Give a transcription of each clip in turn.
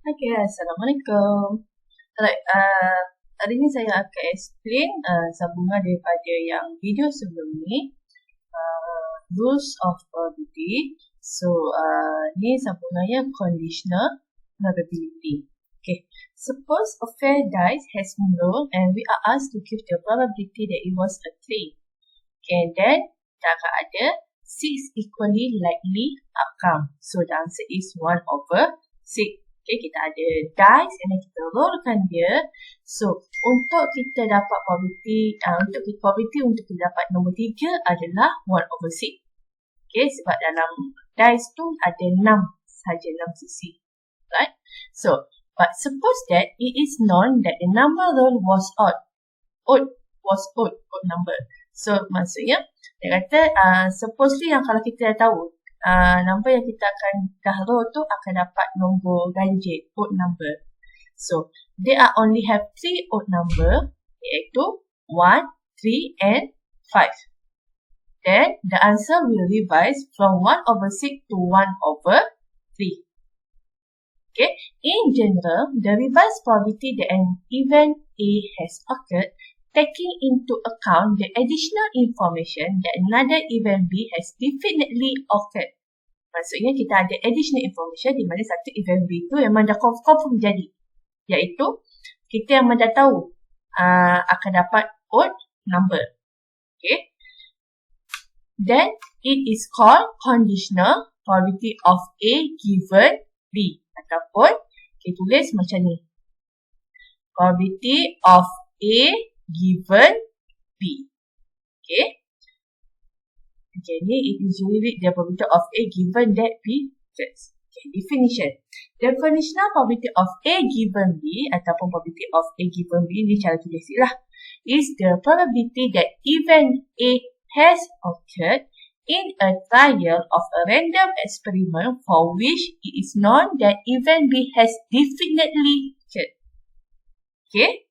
Okay, Assalamualaikum. Alright, hari ni saya akan explain sambungan daripada yang video sebelum ni, rules of probability. So, ni sambungannya conditional probability. Okay, suppose a fair dice has been rolled and we are asked to give the probability that it was a 3. Okay, then kita akan ada 6 equally likely outcome. So, the answer is 1/6. Okay, kita ada dice and then kita rollkan dia. So, untuk kita dapat probability, untuk kita dapat nombor 3 adalah 1/6. Okay, sebab dalam dice tu ada 6 saja, 6 sisi. Right? So, but suppose that it is known that the number rolled was odd. Odd number. So, maksudnya, dia kata, supposedly yang kalau kita dah tahu, number yang kita akan dah roll tu akan dapat nombor ganjil, odd number. So, they are only have 3 odd number, iaitu 1, 3 and 5. Then, the answer will revise from 1/6 to 1/3. Okay, in general, the revised probability that an event A has occurred taking into account the additional information that another event B has definitely occurred. Maksudnya kita ada additional information di mana satu event B tu memang dah confirm jadi. Iaitu kita memang dah tahu akan dapat odd number. Okay. Then it is called conditional probability of A given B. Ataupun kita tulis macam ni. Probability of A given B. Okay. Okay, ni it usually read the probability of A given that B occurs. Okay, definition. Definitional probability of A given B ataupun probability of A given B ni cara tulis lah. Is the probability that event A has occurred in a trial of a random experiment for which it is known that event B has definitely occurred. Okay.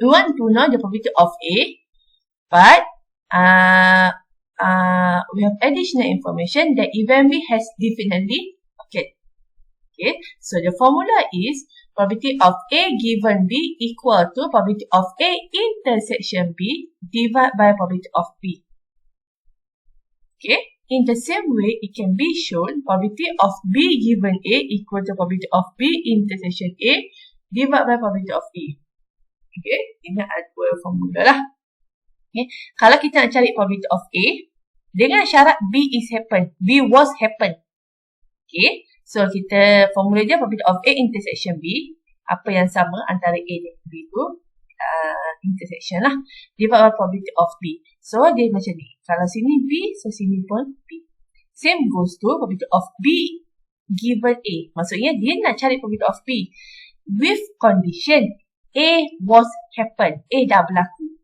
We want to know the probability of A, but we have additional information that event B has definitely occurred. Okay, so the formula is probability of A given B equal to probability of A intersection B divided by probability of B. Okay, in the same way, it can be shown probability of B given A equal to probability of B intersection A divided by probability of A. Okay, ini ada dua formula lah. Okay, kalau kita nak cari probability of A dengan syarat B is happen, B was happen. Okay, so kita formula dia probability of A intersection B, apa yang sama antara A dan B tu intersection lah, divided by probability of B. So dia macam ni, kalau sini B, so sini pun B. Same goes to probability of B given A. Maksudnya dia nak cari probability of B with condition A was happen, A dah berlaku.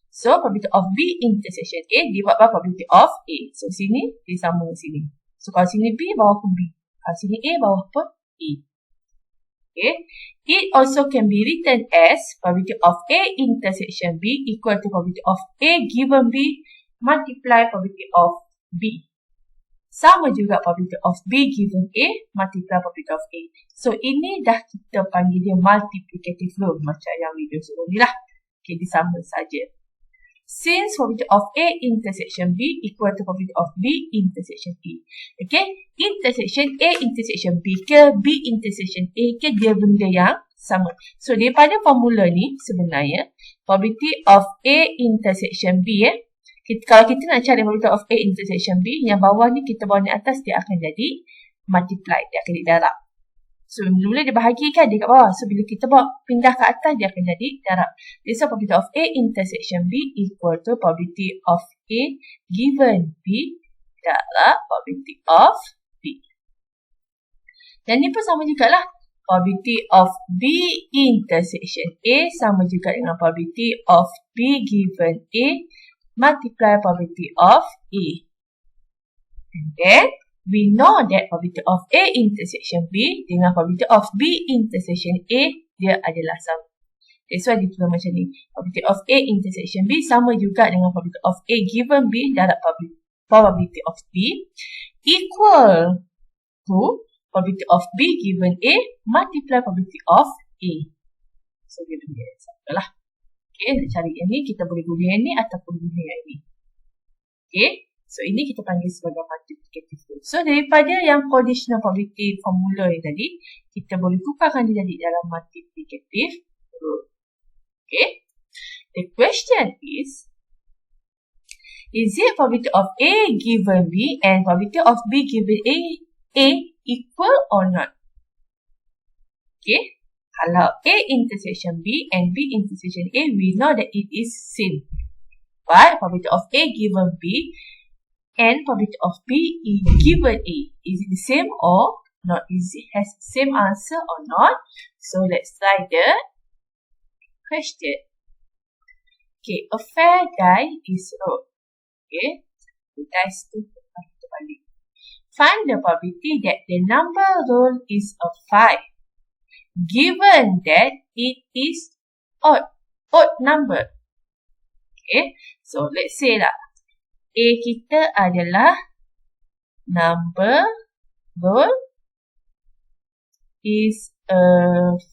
So, probability of B intersection A divided by probability of A. So, sini dia sama sini. So, kalau sini B, bawah pun B. Kalau sini A, bawah pun A. Okay. It also can be written as probability of A intersection B equal to probability of A given B multiply probability of B. Sama juga probability of B given A multiply probability of A. So, ini dah kita panggil dia multiplicative rule macam yang video sebelum ni lah. Okay, dia sama saja. Since probability of A intersection B equal to probability of B intersection A. Okay, intersection A intersection B ke B intersection A ke dia benda yang sama. So, daripada formula ni sebenarnya probability of A intersection B kalau kita nak cari probability of A intersection B, yang bawah ni kita bawa ni atas, dia akan jadi multiply, dia akan jadi darab. So, mula dia bahagikan dia kat bawah. So, bila kita bawa pindah ke atas, dia akan jadi darab. So, probability of A intersection B equal to probability of A given B darab probability of B. Dan ni pun sama jugalah. Probability of B intersection A sama juga dengan probability of B given A multiply probability of A. And then, we know that probability of A intersection B dengan probability of B intersection A, dia adalah sama. That's why dia tulis macam ni. Probability of A intersection B sama juga dengan probability of A given B darab probability of B equal to probability of B given A multiply probability of A. So, dia punya example lah. Okay, nak cari yang ni, kita boleh guna yang ni ataupun guna yang ni. Okay, so ini kita panggil sebagai multiplicative rule. So, daripada yang conditional probability formula yang tadi, kita boleh tukarkan dia jadi dalam multiplicative rule. Okay, the question is it probability of A given B and probability of B given A equal or not? Okay, kalau A intersection B and B intersection A, we know that it is same. But probability of A given B and probability of B given A, is it the same or not? Is it has the same answer or not? So let's try the question. Okay, a fair die is rolled. Okay, the dice tu terbalik. Find the probability that the number rolled is a 5. Given that it is odd number. Okay, so let's say lah, A kita adalah number roll is a 5.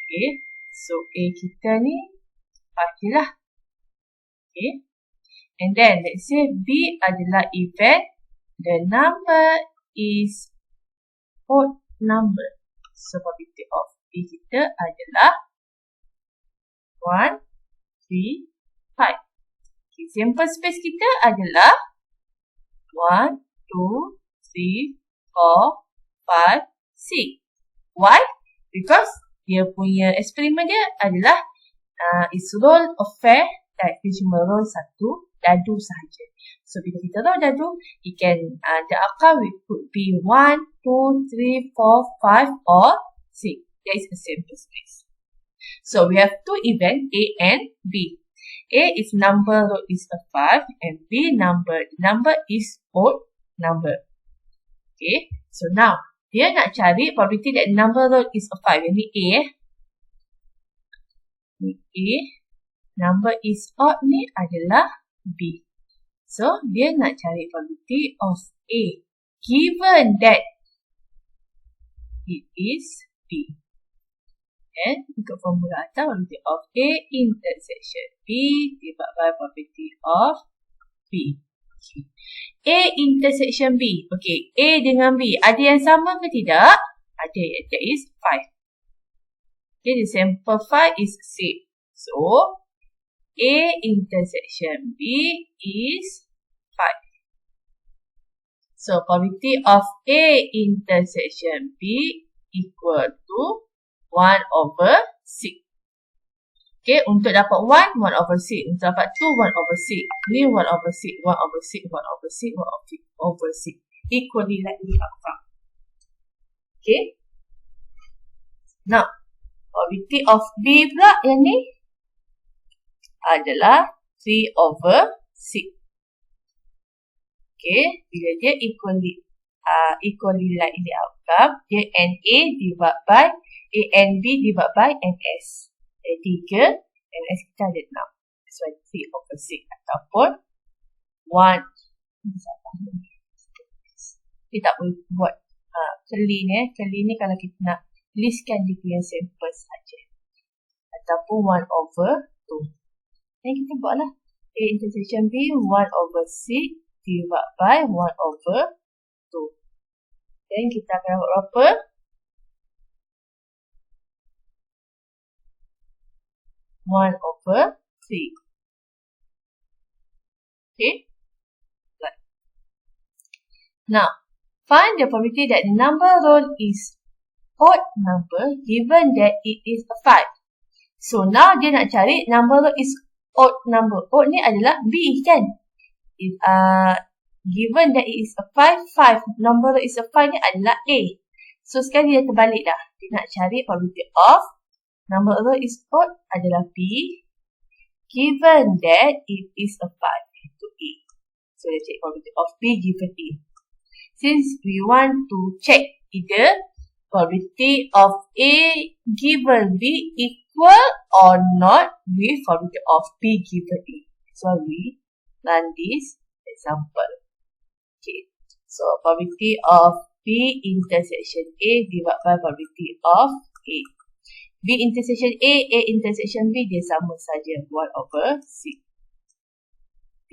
Okay, so A kita ni 5 je lah. Okay, and then let's say B adalah event, the number is odd number. So probability of B kita adalah 1, 3, 5. Okay, sample space kita adalah 1, 2, 3, 4, 5, 6. Why? Because dia punya eksperimen dia adalah is roll of fair, dia cuma roll satu dadu sahaja. So bila kita roll dadu, it can the outcome could be 1, 2, 3, 4, 5 or 6. That is a sample space. So we have two events, A and B. A is number roll is a 5 and B number is odd number. Okay, so now dia nak cari probability that number roll is a 5. Yang ni A Ni A, number is odd ni adalah B. So dia nak cari probability of A given that it is B. And untuk formula atas, probability of A intersection B divided by probability of B. Okay. A intersection B. Okay, A dengan B. Ada yang sama ke tidak? Ada. That is 5. Okay, the sample 5 is 6. So, A intersection B is 5. So, probability of A intersection B equal to 1 over 6. Okay, untuk dapat 1, 1 over 6. Untuk dapat 2, 1 over 6. Ni 1 over 6, 1 over 6, 1 over 6, 1 over 6. Equally like the outcome. Okay. Now, probability of B pula yang ni adalah 3 over 6. Okay, bila dia equally like the outcome, dia NA divided by A and B divided by NS. 3, NS kita ada 6. That's why 3 over 6 ataupun 1. Kita tak boleh buat clean Clean ni kalau kita nak listkan dia punya sampel saja. Ataupun 1 over 2. Dan kita buatlah A intersection B 1 over 6 divided by 1 over 2. Dan kita akan dapat berapa? 1 over 3. Okay. Right. Now, find the probability that the number roll is odd number given that it is a 5. So, now dia nak cari number roll is odd number. Odd ni adalah B kan? Given that it is a 5, 5. Number roll is a 5 ni adalah A. So, sekarang dia terbalik dah. Dia nak cari probability of number roll is odd adalah B, given that it is a 5 to A. So, let's check probability of B given A. Since we want to check either probability of A given B equal or not with probability of B given A. So, we run this example. Okay. So, probability of B intersection A divided by probability of A. B intersection A intersection B dia sama saja 1 over 6.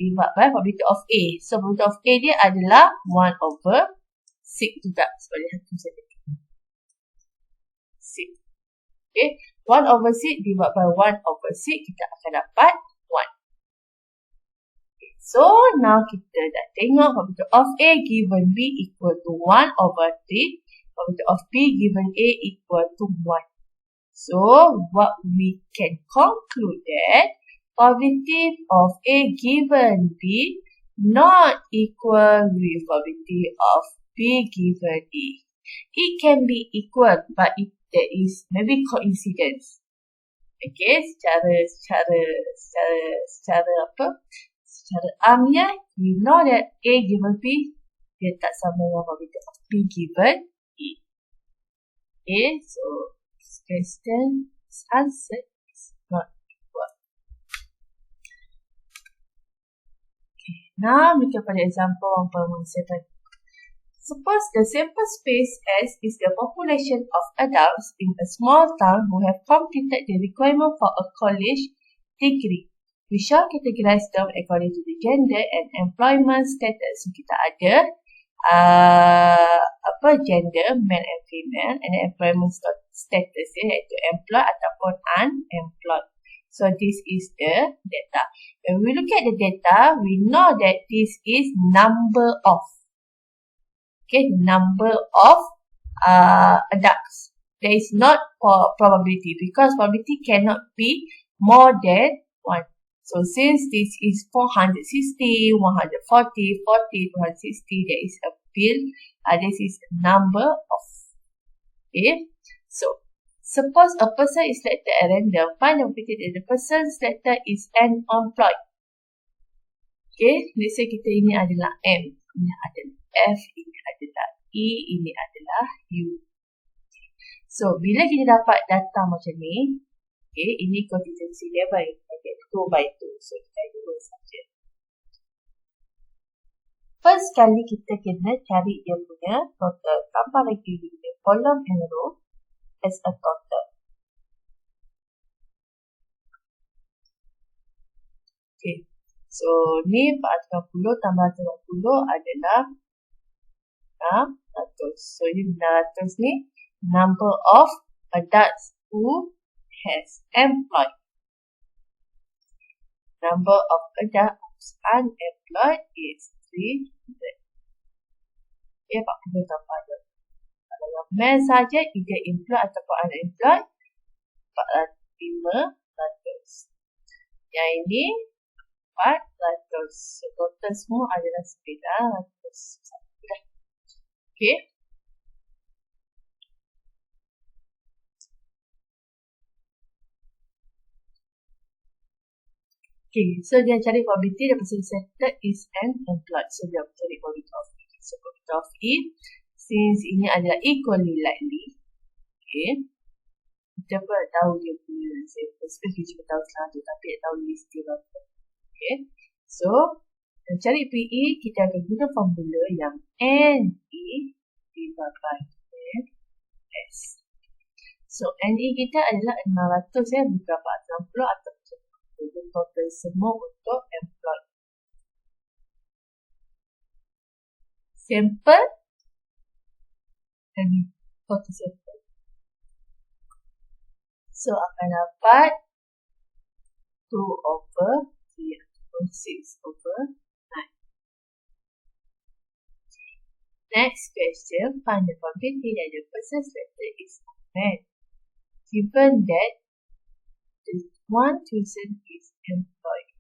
Divided by probability of A. So, probability of A dia adalah 1 over 6 juga. Sebab dia satu saja. 6. Okay. 1 over 6 divided by 1 over 6 kita akan dapat 1. Okay. So, now kita dah tengok probability of A given B equal to 1 over 3. Probability of B given A equal to 1. So, what we can conclude that probability of A given B not equal with probability of B given A. It can be equal, but there is maybe coincidence. Okay, secara amnya, we know that A given B dia tak sama dengan probability of B given A. Okay, so question answer is not equal. Okay, now we can pada example 1.17. Suppose the sample space S is the population of adults in a small town who have completed the requirement for a college degree. We shall categorize them according to the gender and employment status. So, kita ada gender, male and female, and employment status iaitu employed ataupun unemployed. So, this is the data. When we look at the data, we know that this is number of. Okay, number of adults. There is not probability because probability cannot be more than 1. So, since this is 460, 140, 40, 260, there is a bill. This is number of. Okay, so suppose a person is selected at random. Find the probability that the person selected is unemployed. Okay, let's say kita ini adalah M, ini adalah F, ini adalah E, ini adalah U. So, bila kita dapat data macam ni, okay, ini contingency level, okay, 2 by 2. So, kita 2 saja. First kali kita kena cari dia punya total. Tambah lagi dia column and row as a total. Okay. So, ni 450 tambah 50 adalah 600. So, ini 600 ni number of adults who has employed. Number of adults unemployed is 300. Okay, 40 tambah 2. Kalau yang male saja, either employed ataupun unemployed, 500. Yang ini 400. So, total semua adalah 900. Okay. Okay, so dia cari probability the person selected is unemployed. So, dia cari probability of E. So, probability of E, since ini adalah equally likely, okay, kita pun tahu dia punya sample space, kita cuma tahu sekarang tu, tapi tak tahu list dia berapa. Okay, so, cari PE, kita akan guna formula yang NE divided by NS. So, NE kita adalah 600 ya, bukan 460 atau total semua untuk employed. Sample dan total sample. So, akan dapat 2 over 3 ataupun 6 over 9. Next question, find the probability that the person selected is a man. Given that the one person is employed.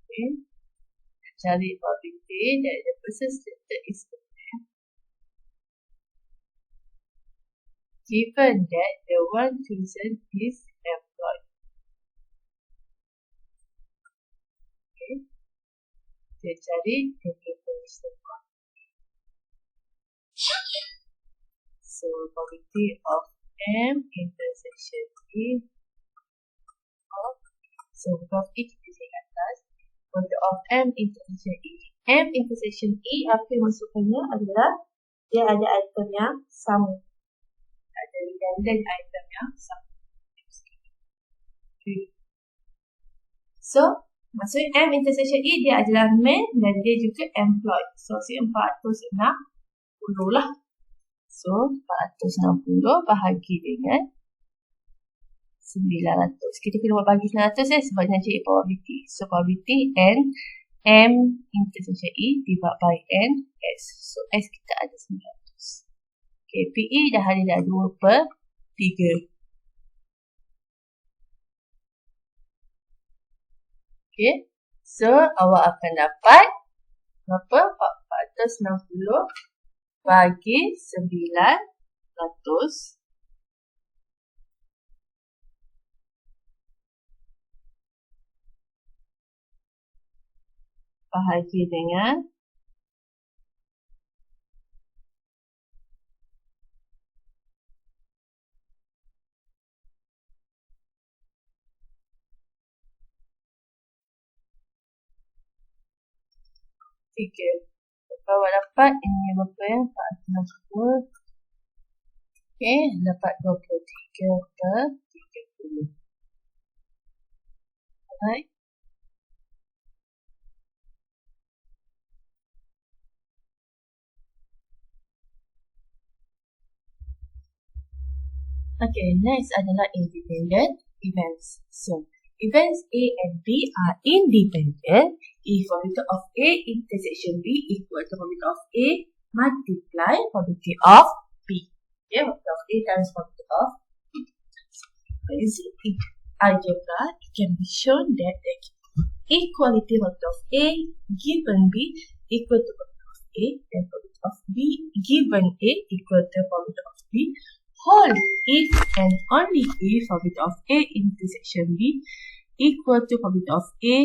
Okay. Cari probability that the person selected is a man. Given that the one person is employed. Okay. Kita cari the information. So, probability of M intersection E of, so, because E kita cari atas, product of M intersection E. M intersection E, apa yang masukkannya adalah dia ada item yang sama. Ada redundant item yang sama. Okay. So, maksudnya M intersection E dia adalah man dan dia juga employed. So, 460 lah. So, 460 bahagi dengan 900. Kita kena buat bagi 900 sebab nak cari probability. So, probability N M intersection E divided by N S. So, S kita ada 900. Okay, PE dah ada dah 2/3. Okay, so awak akan dapat berapa? 460 bagi 900 bahagi dengan 3. Kalau dapat ini berapa yang 460. Okay, dapat 23/30. Alright. Okay, next adalah independent events. So, events A and B are independent if probability of A intersection B equal to probability of A multiply probability of B. Okay, probability of A times probability of B. Using algebra, it can be shown that the equality probability of A given B equal to probability of A and probability of B given A equal to probability of B whole if and only if probability of A intersection B equal to probability of A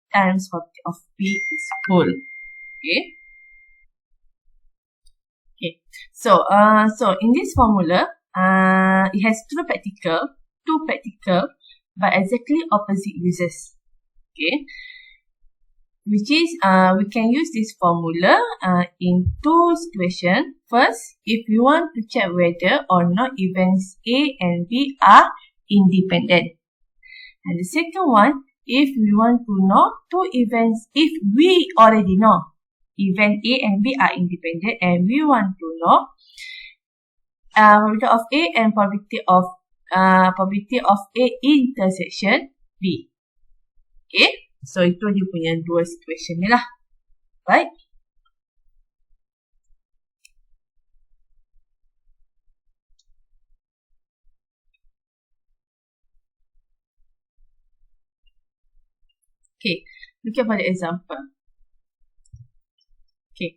times probability of B is whole. Okay. Okay. So in this formula, it has two practical, but exactly opposite uses. Okay. Which is, we can use this formula in two situations. First, if you want to check whether or not events A and B are independent. And the second one, if we want to know two events, if we already know event A and B are independent and we want to know probability of A and probability of A intersection B. Okay. So, itu dia punya dua situation ni lah. Right? Okay. Look at the example. Okay.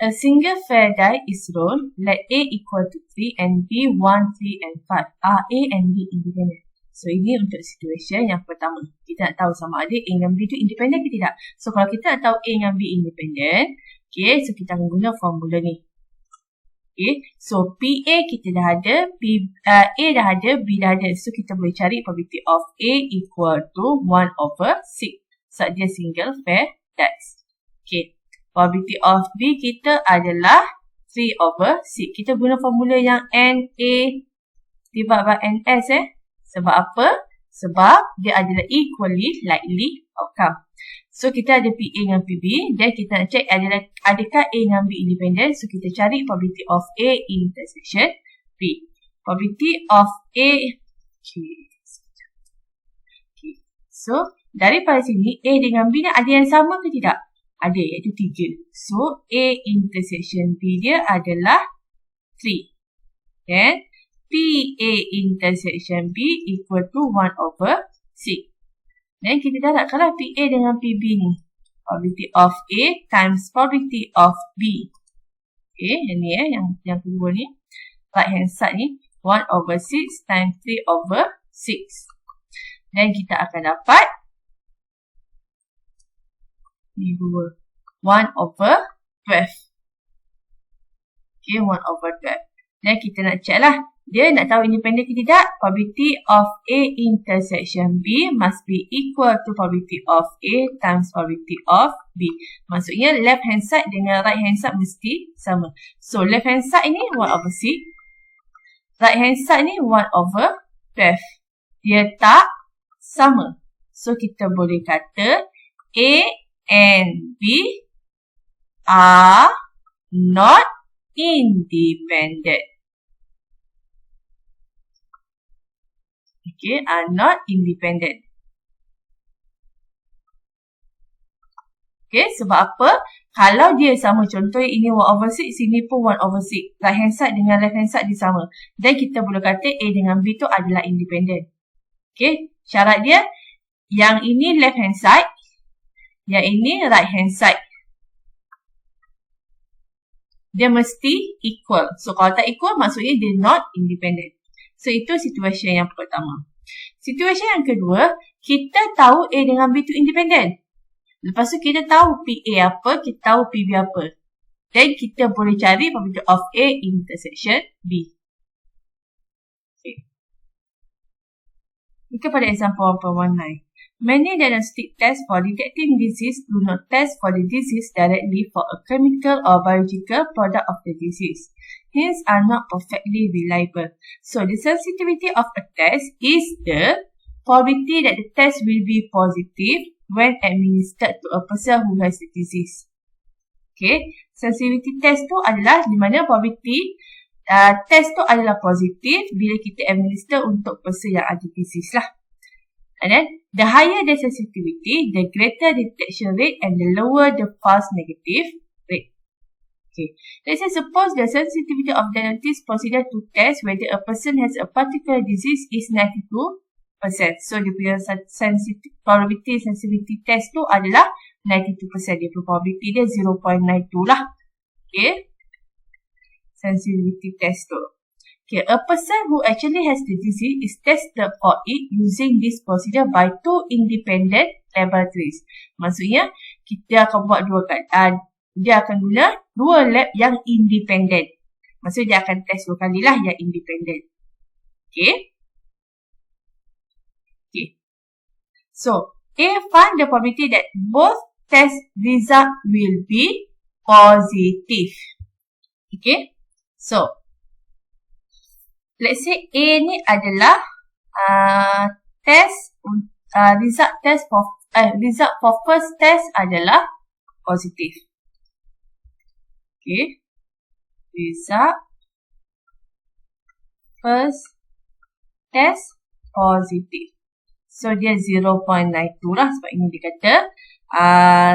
A single fair die is rolled. Let A equal to 3 and B 1, 3 and 5. Are A and B independent? So, ini untuk situation yang pertama. Kita nak tahu sama ada A dengan B itu independent ke tidak. So, kalau kita nak tahu A dengan B independent, okay, so kita akan guna formula ni. Okay, so PA kita dah ada, A dah ada, B dah ada. So, kita boleh cari probability of A equal to 1/6. So, dia single fair dice. Okay, probability of B kita adalah 3/6. Kita guna formula yang NA divided by NS Sebab apa? Sebab dia adalah equally likely outcome. So, kita ada PA dengan PB. Dan kita nak check adakah A dengan B independent. So, kita cari probability of A intersection B. Probability of A. Okay. So, daripada sini A dengan B ni ada yang sama ke tidak? Ada, iaitu 3. So, A intersection B dia adalah 3. Then, PA intersection B equal to 1/6. Dan kita dah dapatkanlah PA dengan PB ni. Probability of A times probability of B. Okay, yang ni yang kedua ni. Right hand side ni. 1/6 times 3/6. Dan kita akan dapat 1/12. Okay, 1/12. Dan kita nak check lah. Dia nak tahu independent ke tidak, probability of A intersection B must be equal to probability of A times probability of B. Maksudnya left hand side dengan right hand side mesti sama. So left hand side ni 1 over 6. Right hand side ni 1 over 12. Dia tak sama. So kita boleh kata A and B are not independent. Okay, are not independent. Okay, sebab apa? Kalau dia sama, contohnya ini 1 over 6, sini pun 1 over 6. Right hand side dengan left hand side dia sama. Dan kita boleh kata A dengan B tu adalah independent. Okay, syarat dia, yang ini left hand side, yang ini right hand side. Dia mesti equal. So, kalau tak equal, maksudnya dia not independent. So, itu situasi yang pertama. Situasi yang kedua, kita tahu A dengan B tu independent. Lepas tu kita tahu PA apa, kita tahu PB apa. Dan kita boleh cari probability of A intersection B. Okay. Kita pada example 1.19. Many diagnostic tests for detecting disease do not test for the disease directly for a chemical or biological product of the disease. Hence are not perfectly reliable. So the sensitivity of a test is the probability that the test will be positive when administered to a person who has the disease. Okay, sensitivity test tu adalah di mana probability test tu adalah positif bila kita administer untuk person yang ada disease lah. And then, the higher the sensitivity, the greater the detection rate and the lower the false negative rate. Okay. Let's say suppose the sensitivity of diagnostic procedure to test whether a person has a particular disease is 92%. So, dia punya probability sensitivity test tu adalah 92%. Dia punya probability dia 0.92 lah. Okay. Sensitivity test tu. Okay, a person who actually has the disease is tested for it using this procedure by 2 independent laboratories. Maksudnya, kita akan buat dia akan guna 2 lab yang independent. Maksudnya, dia akan test 2 kali lah yang independent. Okay. Okay. So, A find the probability that both test result will be positive. Okay. So, let's say A ni adalah result for first test adalah positif. Okay. Result first test positif. So dia 0.92 lah sebab ini dia kata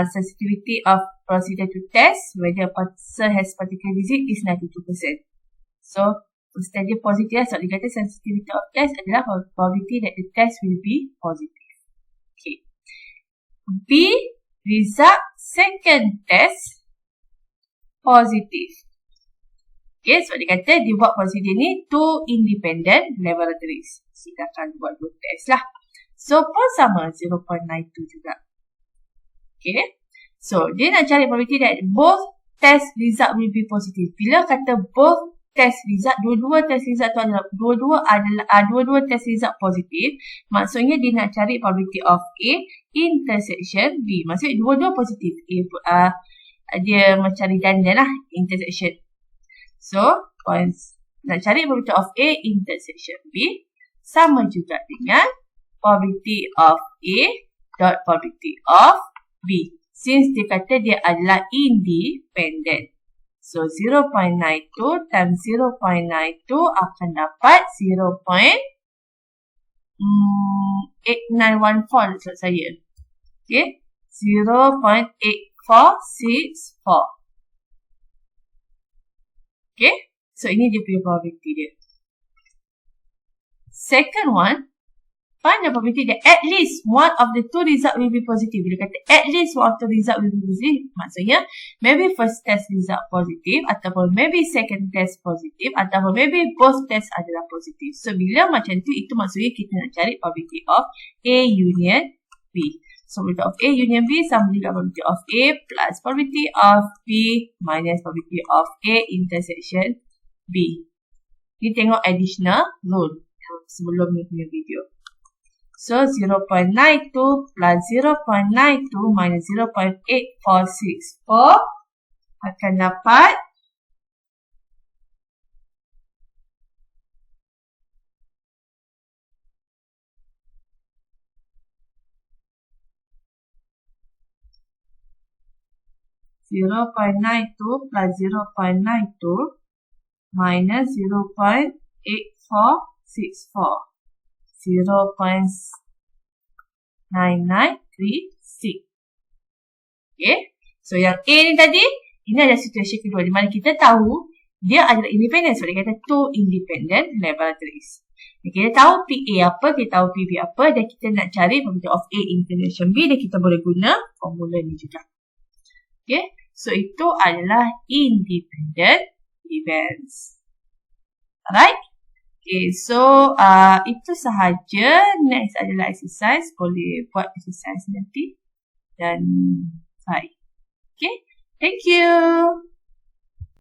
sensitivity of procedure to test whether a person has particular disease is 92%. So instead dia positif lah, so dia kata sensitivity of test adalah probability that the test will be positive. Okay. B, result second test positive. Okay, so dia kata dia buat procedure ni 2 independent laboratories. Kita akan buat 2 test lah. So pun sama 0.92 juga. Okay. So dia nak cari probability that both test result will be positive. Bila kata both test result, dua-dua test result tu adalah dua-dua test result positif, maksudnya dia nak cari probability of A intersection B. Maksudnya dua-dua positif. Dia mencari ganda lah intersection. So, nak cari probability of A intersection B sama juga dengan probability of A dot probability of B. Since dia kata dia adalah independent. So, 0.92 times 0.92 akan dapat 0.8914 maksud saya. Okay. 0.8464. Okay. So, ini dia punya probability dia. Second one, find the probability that at least one of the two result will be positive. Bila kata at least one of the result will be positive, maksudnya maybe first test result positive, ataupun maybe second test positive, ataupun maybe both test adalah positif. So, bila macam tu, itu maksudnya kita nak cari probability of A union B. So, probability of A union B sama juga probability of A plus probability of B minus probability of A intersection B. Kita tengok additional rule sebelum ni punya video. So 0.92 plus 0.92 minus 0.8464 akan dapat 0.92 plus 0.92 minus 0.8464. 0.9936. Okay. So yang A ni tadi, ini adalah situasi kedua di mana kita tahu dia adalah independent. So dia kata two independent laboratories. Kita tahu PA apa, kita tahu PB apa, dan kita nak cari probability of A intersection B, dan kita boleh guna formula ni juga. Okay. So itu adalah independent events. Alright. Okay, so itu sahaja. Next adalah exercise. Boleh buat exercise nanti. Dan bye. Okay, thank you.